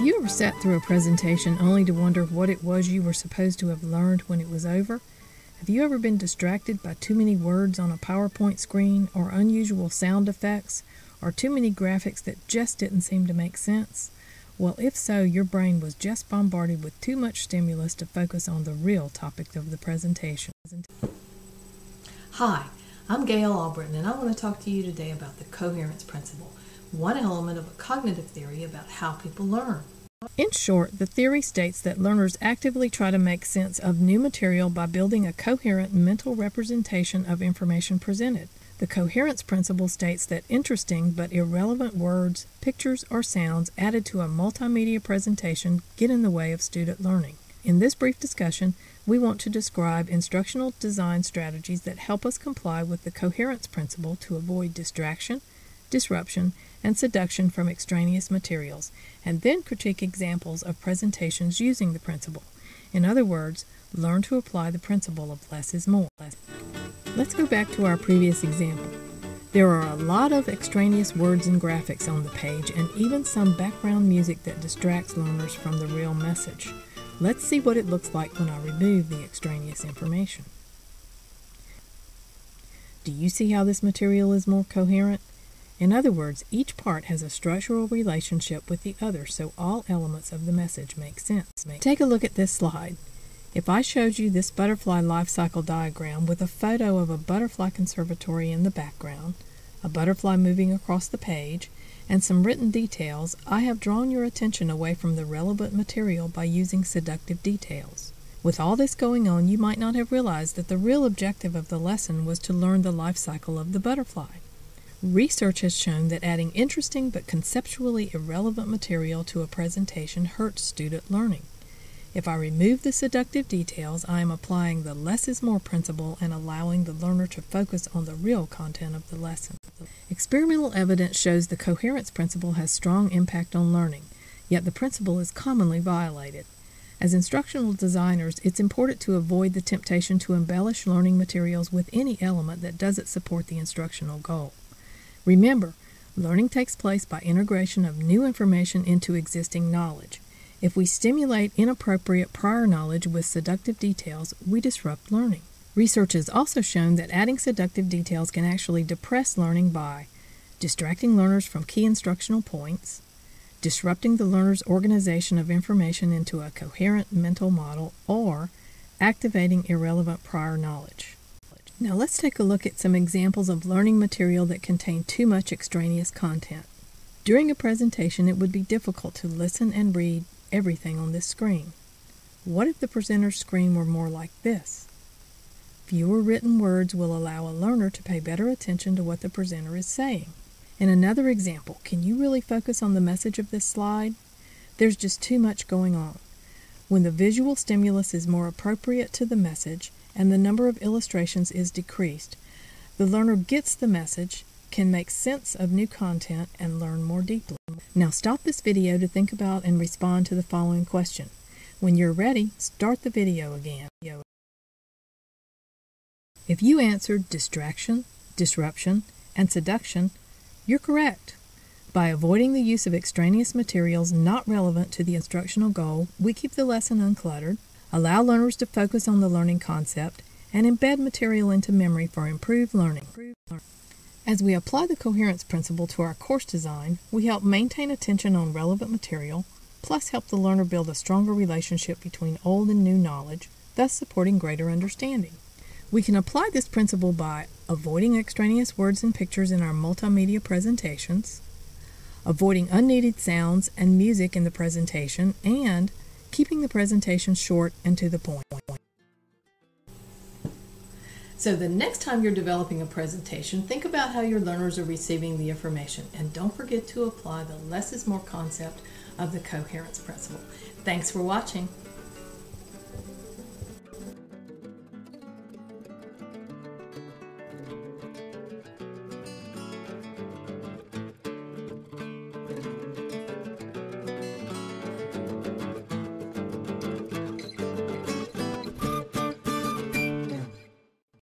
you ever sat through a presentation only to wonder what it was you were supposed to have learned when it was over? Have you ever been distracted by too many words on a PowerPoint screen, or unusual sound effects, or too many graphics that just didn't seem to make sense? Well, if so, your brain was just bombarded with too much stimulus to focus on the real topic of the presentation. Hi, I'm Gail Albritton, and I want to talk to you today about the coherence principle, one element of a cognitive theory about how people learn. In short, the theory states that learners actively try to make sense of new material by building a coherent mental representation of information presented. The coherence principle states that interesting but irrelevant words, pictures, or sounds added to a multimedia presentation get in the way of student learning. In this brief discussion, we want to describe instructional design strategies that help us comply with the coherence principle to avoid distraction, disruption, and seduction from extraneous materials, and then critique examples of presentations using the principle. In other words, learn to apply the principle of less is more. Let's go back to our previous example. There are a lot of extraneous words and graphics on the page, and even some background music that distracts learners from the real message. Let's see what it looks like when I remove the extraneous information. Do you see how this material is more coherent? In other words, each part has a structural relationship with the other, so all elements of the message make sense. Take a look at this slide. If I showed you this butterfly life cycle diagram with a photo of a butterfly conservatory in the background, a butterfly moving across the page, and some written details, I have drawn your attention away from the relevant material by using seductive details. With all this going on, you might not have realized that the real objective of the lesson was to learn the life cycle of the butterfly. Research has shown that adding interesting but conceptually irrelevant material to a presentation hurts student learning. If I remove the seductive details, I am applying the less is more principle and allowing the learner to focus on the real content of the lesson. Experimental evidence shows the coherence principle has strong impact on learning, yet the principle is commonly violated. As instructional designers, it's important to avoid the temptation to embellish learning materials with any element that doesn't support the instructional goal. Remember, learning takes place by integration of new information into existing knowledge. If we stimulate inappropriate prior knowledge with seductive details, we disrupt learning. Research has also shown that adding seductive details can actually depress learning by distracting learners from key instructional points, disrupting the learner's organization of information into a coherent mental model, or activating irrelevant prior knowledge. Now let's take a look at some examples of learning material that contain too much extraneous content. During a presentation, it would be difficult to listen and read everything on this screen. What if the presenter's screen were more like this? Fewer written words will allow a learner to pay better attention to what the presenter is saying. In another example, can you really focus on the message of this slide? There's just too much going on. When the visual stimulus is more appropriate to the message and the number of illustrations is decreased, the learner gets the message, can make sense of new content, and learn more deeply. Now stop this video to think about and respond to the following question. When you're ready, start the video again. If you answered distraction, disruption, and seduction, you're correct. By avoiding the use of extraneous materials not relevant to the instructional goal, we keep the lesson uncluttered, allow learners to focus on the learning concept, and embed material into memory for improved learning. As we apply the coherence principle to our course design, we help maintain attention on relevant material, plus help the learner build a stronger relationship between old and new knowledge, thus supporting greater understanding. We can apply this principle by avoiding extraneous words and pictures in our multimedia presentations, avoiding unneeded sounds and music in the presentation, and keeping the presentation short and to the point. So the next time you're developing a presentation, think about how your learners are receiving the information, and don't forget to apply the less is more concept of the coherence principle. Thanks for watching.